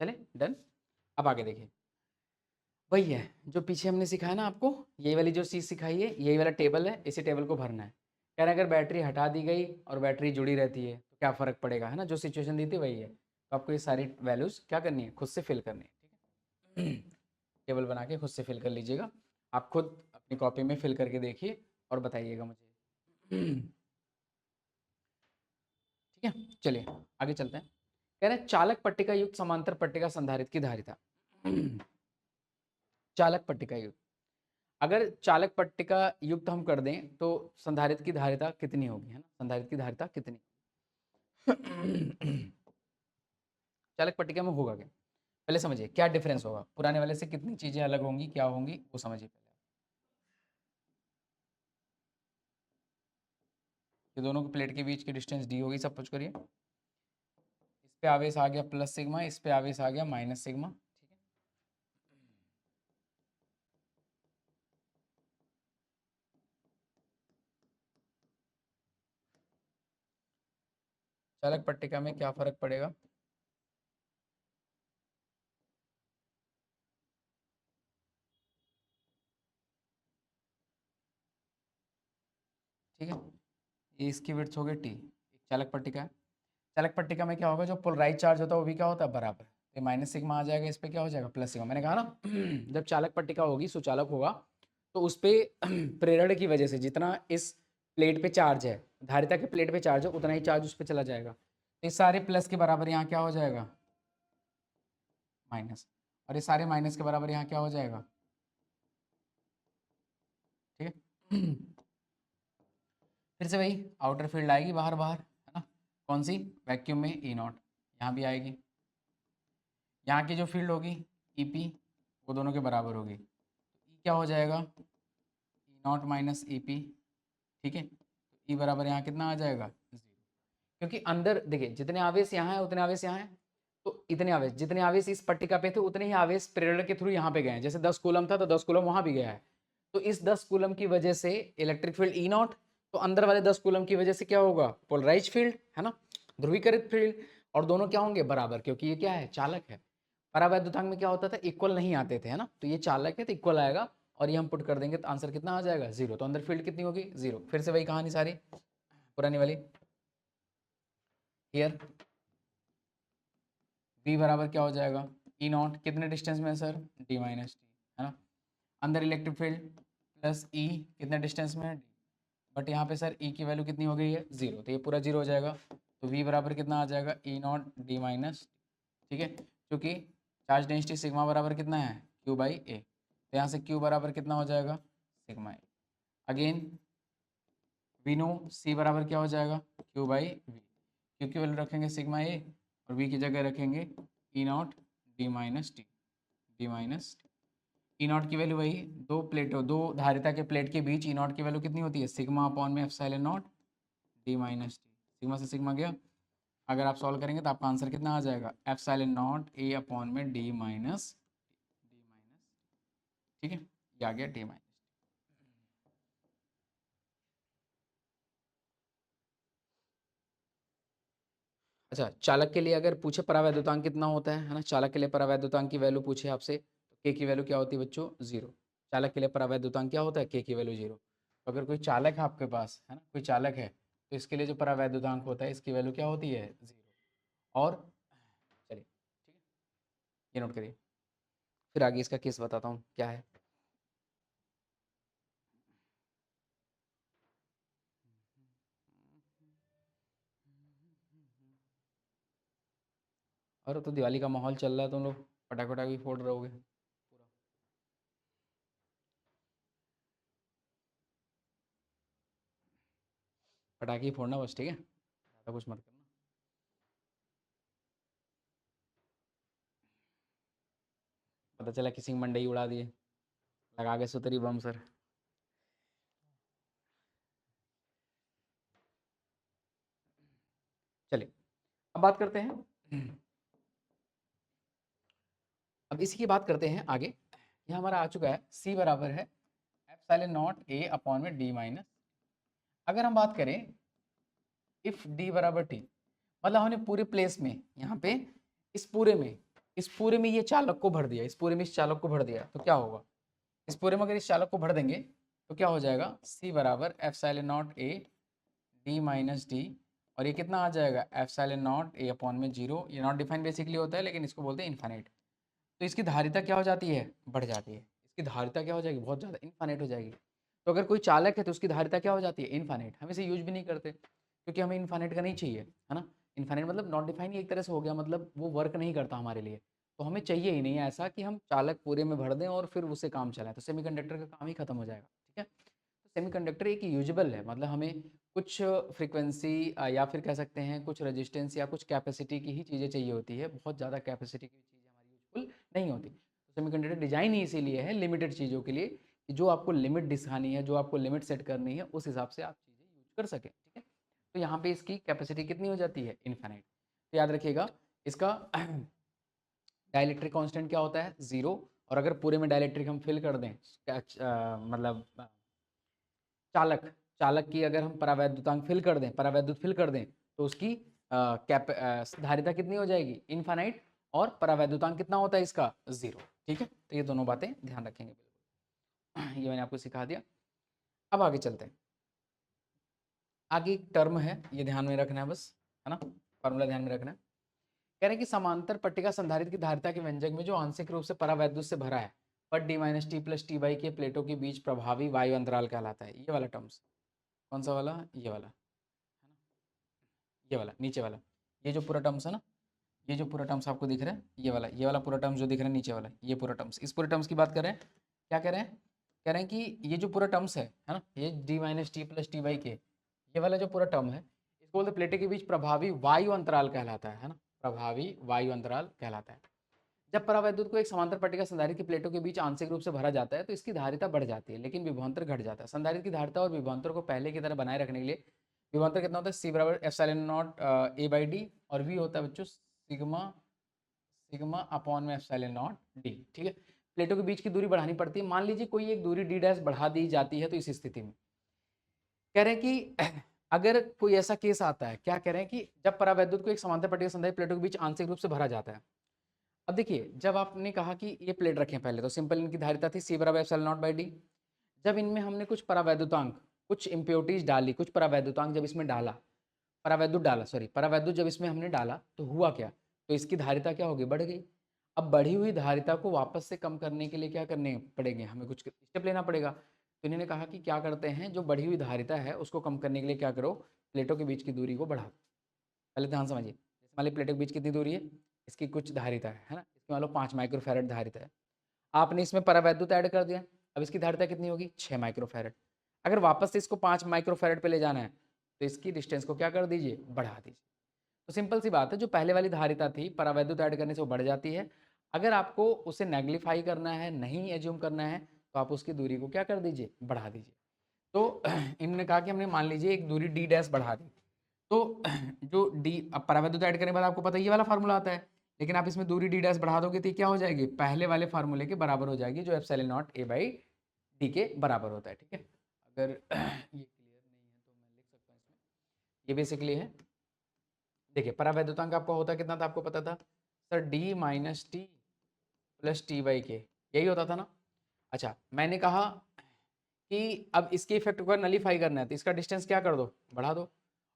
Speaker 1: चले डन। अब आगे देखिए, वही है जो पीछे हमने सिखाया ना आपको, यही वाली जो चीज़ सिखाई है, यही वाला टेबल है, इसी टेबल को भरना है। कह रहे अगर बैटरी हटा दी गई और बैटरी जुड़ी रहती है तो क्या फ़र्क पड़ेगा, है ना, जो सिचुएशन दी थी वही है, तो आपको ये सारी वैल्यूज़ क्या करनी है, खुद से फिल करनी है। ठीक है, टेबल बना के खुद से फिल कर लीजिएगा, आप खुद अपनी कॉपी में फिल करके देखिए और बताइएगा मुझे। ठीक है, चलिए आगे चलते हैं। कह रहे हैं चालक पट्टिका युक्त समांतर पट्टिका संधारित्र की धारिता। चालक पट्टिका युक्त, अगर चालक पट्टिका युक्त हम कर दें तो संधारित्र की धारिता कितनी होगी, है ना, संधारित्र की धारिता कितनी। चालक पट्टिका में होगा क्या, पहले समझिए क्या डिफरेंस होगा, पुराने वाले से कितनी चीजें अलग होंगी, क्या होंगी वो समझिए पहले। ये दोनों के प्लेट के बीच की डिस्टेंस डी होगी, सब कुछ करिए। इस पे आवेश आ गया प्लस सिग्मा, इस पे आवेश आ गया माइनस सिग्मा। ठीक है, चालक पट्टिका में क्या फर्क पड़ेगा, ठीक है, ये इसकी विड्थ हो गई टी, एक चालक पट्टिका है। चालक पट्टिका में क्या होगा, जो पोलराइज चार्ज होता है वो भी क्या होता है, बराबर, ये माइनस सिग्मा आ जाएगा, इस पे क्या हो जाएगा प्लस सिग्मा। मैंने कहा ना जब चालक पट्टिका होगी सुचालक होगा, तो उस पे प्रेरण की वजह से जितना इस प्लेट पे चार्ज है, धारिता के प्लेट पे चार्ज है, उतना ही चार्ज उस पे चला जाएगा, तो ये सारे प्लस के बराबर यहाँ क्या हो जाएगा, माइनस, और ये सारे माइनस के बराबर यहाँ क्या हो जाएगा। ठीक है, फिर से वही आउटर फील्ड आएगी बाहर बाहर, है ना, कौन सी, वैक्यूम में ई नॉट, यहाँ भी आएगी, यहाँ की जो फील्ड होगी ई पी वो दोनों के बराबर होगी, ई क्या हो जाएगा, ई नॉट माइनस ई पी। ठीक है, ई बराबर यहाँ कितना आ जाएगा, जीरो, क्योंकि अंदर देखिए जितने आवेश यहाँ है उतने आवेश यहाँ है, तो इतने आवेश, जितने आवेश इस पट्टिका पे थे उतने ही आवेश प्रेरक के थ्रू यहाँ पे गए हैं, जैसे 10 कूलम था तो 10 कूलम वहाँ भी गया है, तो इस 10 कूलम की वजह से इलेक्ट्रिक फील्ड ई नॉट, तो अंदर वाले 10 कूलम की वजह से क्या होगा, पोलराइज फील्ड, है ना, ध्रुवीकृत फील्ड, और दोनों क्या होंगे, बराबर, क्योंकि ये क्या है, चालक है। परावैद्युतांक में क्या होता था, इक्वल नहीं आते थे, है ना, तो ये चालक है तो इक्वल आएगा, और ये हम पुट कर देंगे तो आंसर कितना आ जाएगा, जीरो, तो अंदर फील्ड कितनी होगी, जीरो। फिर से वही कहानी सारी पुरानी वाली, हियर v बराबर क्या हो जाएगा, ई नॉट कितने डिस्टेंस में है सर, डी माइनस टी, है ना। अंदर इलेक्ट्रिक फील्ड प्लस ई कितने डिस्टेंस में है, बट यहाँ पे सर ई की वैल्यू कितनी हो गई है, 0, तो ये पूरा 0 हो जाएगा। तो वी बराबर कितना आ जाएगा, ई नॉट डी माइनस, ठीक है, क्योंकि चार्ज डेंसिटी सिग्मा बराबर कितना है, क्यू बाई ए, तो यहाँ से क्यू बराबर कितना हो जाएगा, sigma A. Again we know C बराबर क्या हो जाएगा, क्यू बाई वी, क्यू की वैल्यू रखेंगे सिग्मा ए और वी की जगह रखेंगे E naught D minus T, D minus T. E naught की वैल्यू वही, दो धारिता के प्लेट के बीच ई नॉट की वैल्यू कितनी होती है, सिग्मा अपॉन में epsilon not D minus T, sigma से सिग्मा गया। अगर आप सॉल्व करेंगे तो आपका आंसर कितना आ जाएगा, एप्सिलॉन नॉट ए अपॉन में डी माइनस, ठीक है, ये आ गया डी माइनस। अच्छा, चालक के लिए अगर पूछे परावैद्युतांक कितना होता है ना, चालक के लिए परावैद्युतांक की वैल्यू पूछे आपसे, तो के की वैल्यू क्या होती है बच्चों, 0। चालक के लिए परावैद्युतांक क्या होता है, के की वैल्यू 0। तो अगर कोई चालक है आपके पास, है ना, कोई चालक है, तो इसके लिए जो परावैद्युतांक होता है इसकी वैल्यू क्या होती है, 0। और चलिए, ठीक है, ये नोट करिए, फिर आगे इसका केस बताता हूँ क्या है। और तो दिवाली का माहौल चल रहा है, तुम लोग पटाखे वटाखे भी फोड़ रहे होगे पूरा। पटाखे ही फोड़ना बस, ठीक है, ज़्यादा कुछ मत करना। पता चला किसी की मंडई उड़ा दिए, लगा के सुतरी बम सर। चलिए अब बात करते हैं, अब इसी की बात करते हैं आगे। ये हमारा आ चुका है सी बराबर है एप्सिलॉन नॉट ए अपॉन में डी माइनस। अगर हम बात करें इफ डी बराबर टी, मतलब हमने पूरे प्लेस में यहाँ पे इस पूरे में ये चालक को भर दिया, इस पूरे में इस चालक को भर दिया, तो क्या होगा, इस पूरे में अगर इस चालक को भर देंगे तो क्या हो जाएगा, सी बराबर epsilon not A D minus D, और ये कितना आ जाएगा, एप्सिलॉन नॉट ए अपॉन में 0। ये नॉट डिफाइन बेसिकली होता है लेकिन इसको बोलते हैं इन्फाइनाइट। तो इसकी धारिता क्या हो जाती है, बढ़ जाती है, इसकी धारिता क्या हो जाएगी, बहुत ज़्यादा इनफाइनाइट हो जाएगी। तो अगर कोई चालक है तो उसकी धारिता क्या हो जाती है, इनफाइनाइट। हम इसे यूज भी नहीं करते क्योंकि हमें इनफाइनाइट का नहीं चाहिए, है ना। इनफाइनाइट मतलब नॉट डिफाइन ही एक तरह से हो गया, मतलब वो वर्क नहीं करता हमारे लिए, तो हमें चाहिए ही नहीं ऐसा कि हम चालक पूरे में भर दें और फिर उसे काम चलाएं, तो सेमीकंडक्टर का काम ही खत्म हो जाएगा, ठीक है। तो सेमीकंडक्टर एक यूजेबल है, मतलब हमें कुछ फ्रीक्वेंसी या फिर कह सकते हैं कुछ रेजिस्टेंस या कुछ कैपेसिटी की ही चीज़ें चाहिए होती है, बहुत ज़्यादा कैपेसिटी की चीज़ें हमारी यूजफुल नहीं होती। तो सेमीकंडक्टर डिजाइन ही इसीलिए है लिमिटेड चीज़ों के लिए, कि जो आपको लिमिट दिखानी है, जो आपको लिमिट सेट करनी है, उस हिसाब से आप चीज़ें यूज कर सकें, ठीक है। तो यहाँ पे इसकी कैपेसिटी कितनी हो जाती है, इनफाइनाइट। तो याद रखिएगा इसका डाइलेक्ट्रिक कांस्टेंट क्या होता है, 0। और अगर पूरे में डाइलेक्ट्रिक हम फिल कर दें, मतलब चालक चालक की अगर हम परावैद्युतांक फिल कर दें, परावैद्युत फिल कर दें, तो उसकी धारिता कितनी हो जाएगी, इनफाइनाइट, और परावैद्युतांक कितना होता है इसका, 0, ठीक है। तो ये दोनों बातें ध्यान रखेंगे बिल्कुल, ये मैंने आपको सिखा दिया। अब आगे चलते हैं, आगे एक टर्म है, ये ध्यान में रखना है बस, है ना, फॉर्मूला ध्यान में रखना है। कह रहे हैं कि समांतर पट्टिका संधारित्र की धारिता के व्यंजक में जो आंशिक रूप से परावैद्युत से भरा है, पर D minus T plus T by के प्लेटों के बीच प्रभावी वायु अंतराल कहलाता है। ये वाला टर्म्स कौन सा वाला, ये वाला, है ना, ये वाला नीचे वाला, ये जो पूरा टर्म्स है ना, ये जो पूरा टर्म्स आपको दिख रहा है, ये वाला पूरा टर्म्स जो दिख रहा है नीचे वाला, ये पूरा टर्म्स, इस पूरे टर्म्स की बात कर रहे हैं। क्या कह रहे हैं, कह रहे हैं कि ये जो पूरा टर्म्स है ना, ये D minus T plus T by के, ये वाला जो पूरा टर्म है, इसको बोलते प्लेटों के बीच प्रभावी वायु अंतराल कहलाता है ना, प्रभावी वायु अंतराल कहलाता है। जब परावैद्युत को एक समांतर पट्टिका संधारित्र की प्लेटों के बीच आंशिक रूप से भरा जाता है तो इसकी धारिता बढ़ जाती है लेकिन विभवांतर घट जाता है। संधारित्र की धारिता और विभवांतर को पहले की तरह बनाए रखने के लिए विभवांतर कितना होता है, सी बराबर epsilon not a by D, और वी होता है बच्चों सिग्मा सिग्मा अपॉन में एप्सिलॉन नॉट डी, ठीक है। प्लेटों के बीच की दूरी बढ़ानी पड़ती है। मान लीजिए कोई एक दूरी डी डैश बढ़ा दी जाती है, तो इस स्थिति में कह रहे हैं कि अगर कोई ऐसा केस आता है, क्या कह रहे हैं कि जब परावैद्युत को एक समांतर पट्टिका संधारित्र प्लेटों के बीच आंशिक रूप से भरा जाता है। अब देखिए जब आपने कहा कि ये प्लेट रखें, पहले तो सिंपल इनकी धारिता थी सी बराबर एप्सिलॉन नॉट बाई डी। जब इनमें हमने कुछ परावैद्युतांक, कुछ इम्प्योरिटीज डाली, कुछ परावैद्युतांक जब इसमें डाला, परावैद्युत डाला, सॉरी परावैद्युत जब इसमें हमने डाला, तो हुआ क्या, तो इसकी धारिता क्या होगी, बढ़ गई। अब बढ़ी हुई धारिता को वापस से कम करने के लिए क्या करने पड़ेंगे, हमें कुछ स्टेप लेना पड़ेगा। तो इन्होंने कहा कि क्या करते हैं, जो बढ़ी हुई धारिता है उसको कम करने के लिए क्या करो, प्लेटों के बीच की दूरी को बढ़ा दो। पहले ध्यान समझिए, जैसे मान ली प्लेटों के बीच कितनी दूरी है, इसकी कुछ धारिता है ना, इसकी मान लो 5 माइक्रोफैरड धारिता है। आपने इसमें परावैद्युत ऐड कर दिया, अब इसकी धारिता कितनी होगी, 6 माइक्रोफैरड। अगर वापस से इसको 5 माइक्रोफैरड पे ले जाना है तो इसकी डिस्टेंस को क्या कर दीजिए, बढ़ा दीजिए। तो सिंपल सी बात है, जो पहले वाली धारिता थी परावैद्युत ऐड करने से वो बढ़ जाती है। अगर आपको उसे नेग्लीफाई करना है, नहीं एज्यूम करना है, तो आप उसकी दूरी को क्या कर दीजिए, बढ़ा दीजिए। तो इन्होंने कहा कि हमने मान लीजिए एक दूरी डी डैश बढ़ा दी, तो जो डी, अब परावैद्युत ऐड करने के बाद आपको पता है ये वाला फार्मूला आता है, लेकिन आप इसमें दूरी डी डैश बढ़ा दोगे तो क्या हो जाएगी, पहले वाले फार्मूले के बराबर हो जाएगी, जो epsilon not a by D के बराबर होता है। ठीक है, अगर ये क्लियर नहीं है तो मैं लिख सकता हूँ इसमें, ये बेसिकली है। देखिए परावैद्युतांक आपका होता कितना था, आपको पता था sir, D minus T plus T by के, यही होता था ना। अच्छा, मैंने कहा कि अब इसके इफेक्ट को नलीफाई करना है तो इसका डिस्टेंस क्या कर दो, बढ़ा दो।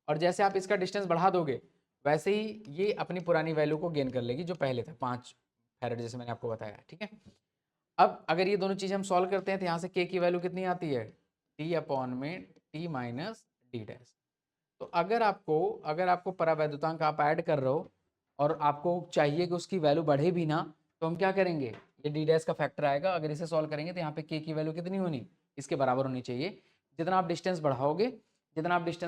Speaker 1: और जैसे आप इसका डिस्टेंस बढ़ा दोगे वैसे ही ये अपनी पुरानी वैल्यू को गेन कर लेगी जो पहले था 5 फैरेड, जैसे मैंने आपको बताया। ठीक है, अब अगर ये दोनों चीज़ें हम सॉल्व करते हैं तो यहाँ से के की वैल्यू कितनी आती है, टी अपॉन में टी माइनस डी डैश। तो अगर आपको परावैद्युतांक आप ऐड कर रहे हो और आपको चाहिए कि उसकी वैल्यू बढ़े भी ना, तो हम क्या करेंगे, ये डी डैश का फैक्टर आएगा, अगर इसे सॉल्व करेंगे तो यहाँ पे के की वैल्यू कितनी होनी, इसके बराबर होनी चाहिए। जितना आप डिस्टेंस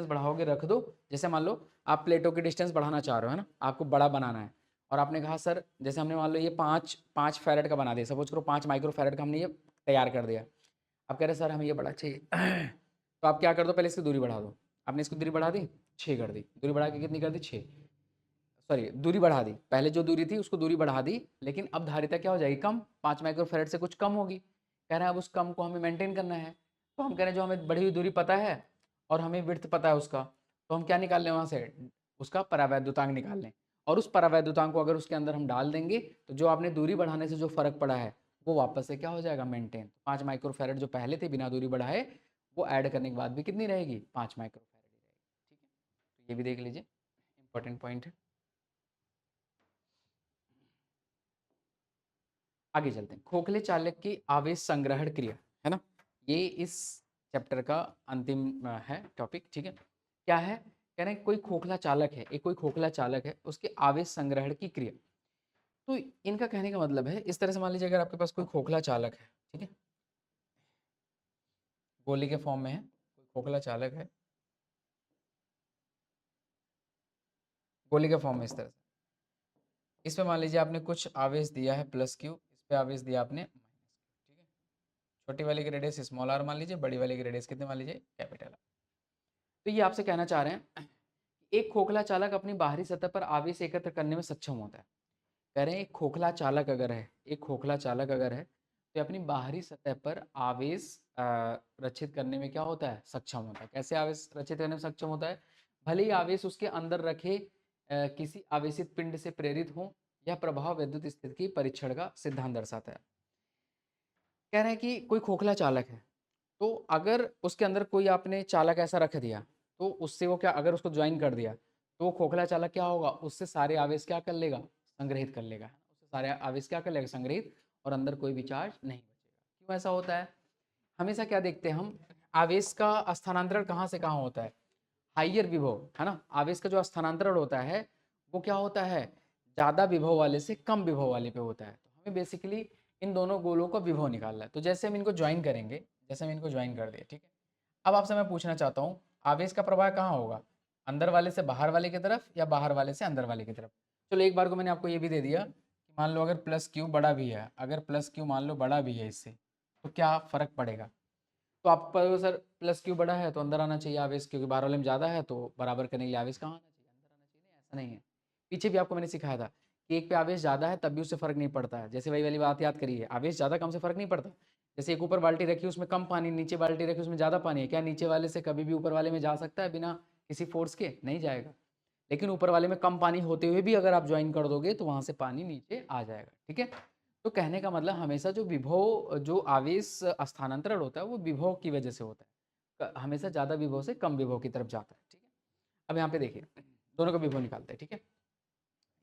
Speaker 1: बढ़ाओगे रख दो। जैसे मान लो आप प्लेटों की डिस्टेंस बढ़ाना चाह रहे हो, है ना, आपको बड़ा बनाना है, और आपने कहा सर, जैसे हमने मान लो ये 5 फैरेड का बना दिया, सपोज करो 5 माइक्रो फैरेड का हमने ये तैयार कर दिया। आप कह रहे सर हमें ये बड़ा चाहिए तो आप क्या कर दो, पहले इसकी दूरी बढ़ा दो। आपने इसकी दूरी बढ़ा दी, 6 कर दी, दूरी बढ़ा के कितनी कर दी, 6, सॉरी दूरी बढ़ा दी, पहले जो दूरी थी उसको दूरी बढ़ा दी, लेकिन अब धारिता क्या हो जाएगी, कम, 5 माइक्रोफैरेड से कुछ कम होगी। कह रहे हैं अब उस कम को हमें मेंटेन करना है, तो हम कह रहे हैं जो हमें बढ़ी हुई दूरी पता है और हमें विड्थ पता है उसका, तो हम क्या निकाल लें वहाँ से, उसका परावैद्युतांक निकाल लें। और उस परावैद्युतांक को अगर उसके अंदर हम डाल देंगे तो जो आपने दूरी बढ़ाने से जो फर्क पड़ा है वो वापस से क्या हो जाएगा, मेंटेन। 5 माइक्रोफैरेड जो पहले थे बिना दूरी बढ़ाए, वो ऐड करने के बाद भी कितनी रहेगी, 5 माइक्रोफैरेड ही रहेगी। ठीक है, तो ये भी देख लीजिए, इंपॉर्टेंट पॉइंट है। आगे चलते हैं, खोखले चालक की आवेश संग्रहण क्रिया, है ना, ये इस चैप्टर का अंतिम है टॉपिक। ठीक है, क्या है, कह रहे हैं कोई खोखला चालक है, एक कोई खोखला चालक है, उसके आवेश संग्रहण की क्रिया। तो इनका कहने का मतलब है, इस तरह से मान लीजिए अगर आपके पास कोई खोखला चालक है, ठीक है, गोली के फॉर्म में है, कोई खोखला चालक है गोली के फॉर्म में, इस तरह से, इसमें मान लीजिए आपने कुछ आवेश दिया है प्लस क्यू, इस पे आवेश दिया आपने माइनस क्यू। ठीक है, छोटी वाली की रेडियस स्मॉल आर मान लीजिए, बड़ी वाली की रेडियस कितने मान लीजिए, कैपिटल आर। तो ये आपसे कहना चाह रहे हैं, एक खोखला चालक अपनी बाहरी सतह पर आवेश एकत्र करने में सक्षम होता है। कह रहे हैं एक खोखला चालक अगर है, एक खोखला चालक अगर है तो अपनी बाहरी सतह पर आवेश रचित करने में क्या होता है, सक्षम होता है। कैसे आवेश रचित करने में सक्षम होता है, भले ही आवेश उसके अंदर रखे किसी आवेशित पिंड से प्रेरित हो, यह प्रभाव विद्युत स्थिति की परीक्षण का सिद्धांत दर्शाता है। कह रहे हैं कि कोई खोखला चालक है, तो अगर उसके अंदर कोई आपने चालक ऐसा रख दिया, तो उससे वो क्या, अगर उसको ज्वाइन कर दिया तो वो खोखला चालक क्या होगा, उससे सारे आवेश क्या कर लेगा, संग्रहित कर लेगा, उससे सारे आवेश क्या कर लेगा, संग्रहित, और अंदर कोई भी चार्ज नहीं बचेगा। क्यों ऐसा होता है, हमेशा क्या देखते हैं हम, आवेश का स्थानांतरण कहाँ से कहाँ होता है, हाइयर विभव, है ना, आवेश का जो स्थानांतरण होता है वो क्या होता है, ज़्यादा विभव वाले से कम विभव वाले पे होता है। तो हमें बेसिकली इन दोनों गोलों का विभव निकालना है। तो जैसे हम इनको ज्वाइन करेंगे, जैसे हम इनको ज्वाइन कर दिए, ठीक है, अब आपसे मैं पूछना चाहता हूँ आवेश का प्रवाह कहाँ होगा, अंदर वाले से बाहर वाले की तरफ या बाहर वाले से अंदर वाले की तरफ। चलो एक बार को मैंने आपको ये भी दे दिया कि मान लो अगर प्लस क्यू बड़ा भी है, अगर प्लस क्यू मान लो बड़ा भी है इससे, तो क्या फ़र्क पड़ेगा। तो आप पर सर प्लस क्यू बड़ा है तो अंदर आना चाहिए आवेश, क्योंकि बाहर वाले में ज़्यादा है तो बराबर करने के लिए आवेश कहाँ आना चाहिए, अंदर आना चाहिए। नहीं, ऐसा नहीं है, पीछे भी आपको मैंने सिखाया था कि एक पे आवेश ज़्यादा है तब भी उससे फ़र्क नहीं पड़ता है। जैसे वही वाली बात याद करिए, आवेश ज़्यादा कम से फ़र्क नहीं पड़ता। जैसे एक ऊपर बाल्टी रखी उसमें कम पानी, नीचे बाल्टी रखी उसमें ज़्यादा पानी है, क्या नीचे वाले से कभी भी ऊपर वाले में जा सकता है बिना किसी फोर्स के, नहीं जाएगा। लेकिन ऊपर वाले में कम पानी होते हुए भी अगर आप ज्वाइन कर दोगे तो वहाँ से पानी नीचे आ जाएगा। ठीक है, तो कहने का मतलब हमेशा जो विभव, जो आवेश स्थानांतरण होता है वो विभव की वजह से होता है, हमेशा ज़्यादा विभव से कम विभव की तरफ जाता है। ठीक है, अब यहाँ पे देखिए दोनों का विभव निकालते हैं। ठीक है,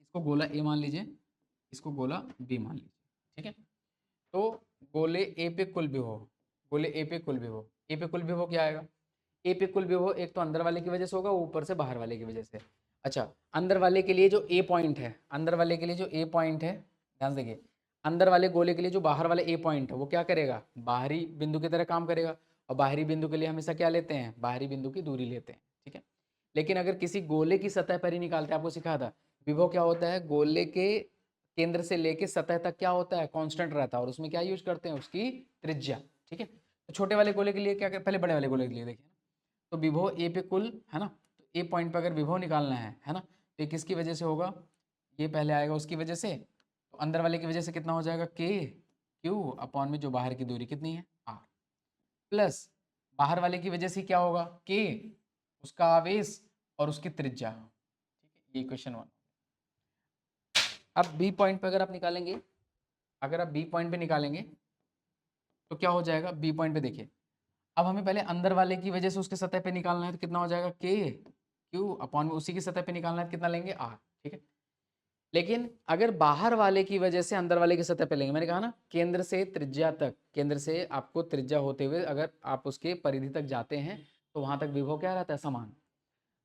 Speaker 1: इसको गोला ए मान लीजिए, इसको गोला बी मान लीजिए, ठीक है। तो गोले ए पे कुल विभव, गोले ए पे कुल विभव, ए पे कुल विभव क्या आएगा, ए पे कुल विभव एक तो अंदर वाले की वजह से होगा, ऊपर से बाहर वाले की वजह से। अच्छा, अंदर वाले के लिए जो ए पॉइंट है, अंदर वाले के लिए जो ए पॉइंट है, ध्यान से देखिए, अंदर वाले गोले के लिए जो बाहर वाले ए पॉइंट है वो क्या करेगा, बाहरी बिंदु की तरह काम करेगा। और बाहरी बिंदु के लिए हमेशा क्या लेते हैं, बाहरी बिंदु की दूरी लेते हैं, ठीक है। लेकिन अगर किसी गोले की सतह पर ही निकालते हैं, आपको सिखाया था विभव क्या होता है, गोले के केंद्र से लेके सतह तक क्या होता है, कांस्टेंट रहता है, और उसमें क्या यूज करते हैं, उसकी त्रिज्या, ठीक है। तो छोटे वाले गोले के लिए क्या पहले बड़े वाले गोले के लिए देखिए, तो विभव ए पे कुल है ना, तो ए पॉइंट पे अगर विभव निकालना है ना, तो ये किसकी वजह से होगा, ये पहले आएगा उसकी वजह से, तो अंदर वाले की वजह से कितना हो जाएगा, के क्यू अपॉन में जो बाहर की दूरी कितनी है, आर, प्लस बाहर वाले की वजह से क्या होगा, के उसका आवेश और उसकी त्रिज्या, ठीक है। ये क्वेश्चन 1। अब बी पॉइंट पे अगर आप निकालेंगे, अगर आप बी पॉइंट पे निकालेंगे तो क्या हो जाएगा, बी पॉइंट पे देखिए, अब हमें पहले अंदर वाले की वजह से उसके सतह पे निकालना है, तो कितना हो जाएगा, के क्यू अपॉन में उसी की सतह पे निकालना है, तो कितना लेंगे, आर, ठीक है। लेकिन अगर बाहर वाले की वजह से अंदर वाले की सतह पे लेंगे, मैंने कहा ना केंद्र से त्रिज्या तक, केंद्र से आपको त्रिज्या होते हुए अगर आप उसके परिधि तक जाते हैं तो वहां तक विभव क्या रहता है, समान।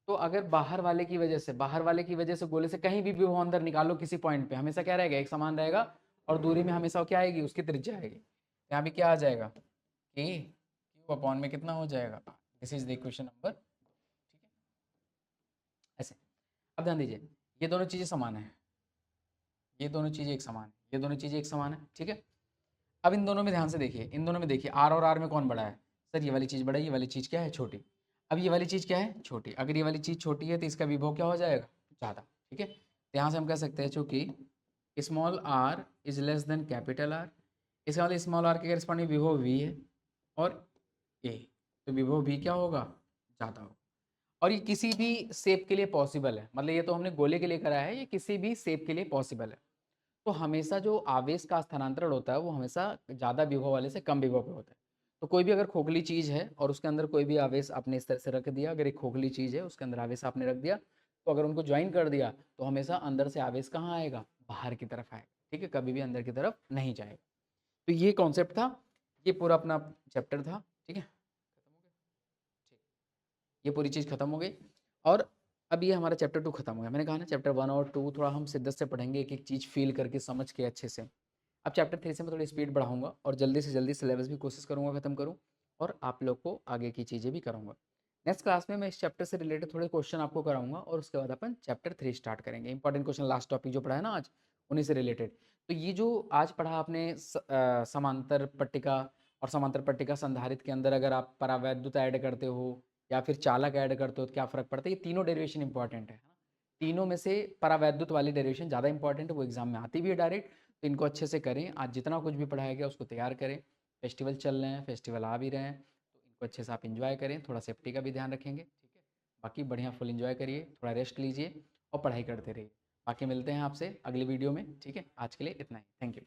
Speaker 1: तो अगर बाहर वाले की वजह से, बाहर वाले की वजह से गोले से कहीं भी विभव अंदर निकालो किसी पॉइंट पे, हमेशा क्या रहेगा, एक समान रहेगा, और दूरी में हमेशा क्या आएगी, उसकी त्रिज्या आएगी। यहाँ भी क्या आ जाएगा, के क्यू अपॉन में कितना हो जाएगा, this is the equation number, ठीक है। ऐसे अब ध्यान दीजिए, ये दोनों चीजें समान है, ये दोनों चीजें एक समान है, ये दोनों चीजें एक समान है, ठीक है। अब इन दोनों में ध्यान से देखिए, इन दोनों में देखिए आर और आर में कौन बड़ा है, सर ये वाली चीज़ बड़ा है, ये वाली चीज़ क्या है, छोटी। अब ये वाली चीज़ क्या है, छोटी। अगर ये वाली चीज़ छोटी है तो इसका विभव क्या हो जाएगा, ज़्यादा, ठीक है। तो यहाँ से हम कह सकते हैं चूँकि small R is less than capital R, इसका मतलब स्मॉल आर के करस्पॉन्डिंग विभव वी है और ए, तो विभव वी क्या होगा, ज़्यादा होगा। और ये किसी भी शेप के लिए पॉसिबल है, मतलब ये तो हमने गोले के लिए करा है, ये किसी भी शेप के लिए पॉसिबल है। तो हमेशा जो आवेश का स्थानांतरण होता है वो हमेशा ज़्यादा विभव वाले से कम विभव पे होता है। तो कोई भी अगर खोखली चीज़ है और उसके अंदर कोई भी आवेश आपने इस तरह से रख दिया, अगर एक खोखली चीज़ है उसके अंदर आवेश आपने रख दिया, तो अगर उनको ज्वाइन कर दिया तो हमेशा अंदर से आवेश कहाँ आएगा, बाहर की तरफ आएगा, ठीक है, कभी भी अंदर की तरफ नहीं जाएगा। तो ये कॉन्सेप्ट था, ये पूरा अपना चैप्टर था, ठीक है, खत्म हो गया, ठीक, ये पूरी चीज़ खत्म हो गई। और अब ये हमारा चैप्टर 2 खत्म हो गया। मैंने कहा ना चैप्टर 1 और 2 थोड़ा हम शिद्दत से पढ़ेंगे, एक एक चीज़ फील करके समझ के अच्छे से। अब चैप्टर 3 से मैं थोड़ी स्पीड बढ़ाऊंगा और जल्दी से जल्दी सिलेबस भी कोशिश करूंगा खत्म करूं, और आप लोग को आगे की चीज़ें भी कराऊंगा। नेक्स्ट क्लास में मैं इस चैप्टर से रिलेटेड थोड़े क्वेश्चन आपको कराऊंगा और उसके बाद अपन चैप्टर 3 स्टार्ट करेंगे। इंपॉर्टेंट क्वेश्चन लास्ट टॉपिक जो पढ़ा है ना आज, उन्हीं से रिलेटेड। तो ये जो आज पढ़ा आपने समांतर पट्टिका और समांतर पट्टिका संधारित्र के अंदर अगर आप परावैद्युत ऐड करते हो या फिर चालक ऐड करते हो तो क्या फ़र्क पड़ता है, ये तीनों डेरिवेशन इंपॉर्टेंट है। तीनों में से परावैद्युत वाली डेरिवेशन ज़्यादा इंपॉर्टेंट है, वो एग्जाम में आती भी है डायरेक्ट। तो इनको अच्छे से करें, आज जितना कुछ भी पढ़ाया गया उसको तैयार करें। फेस्टिवल चल रहे हैं, फेस्टिवल आ भी रहे हैं, तो इनको अच्छे से आप इंजॉय करें, थोड़ा सेफ्टी का भी ध्यान रखेंगे, ठीक है। बाकी बढ़िया फुल इंजॉय करिए, थोड़ा रेस्ट लीजिए और पढ़ाई करते रहिए। बाकी मिलते हैं आपसे अगली वीडियो में, ठीक है। आज के लिए इतना ही, थैंक यू।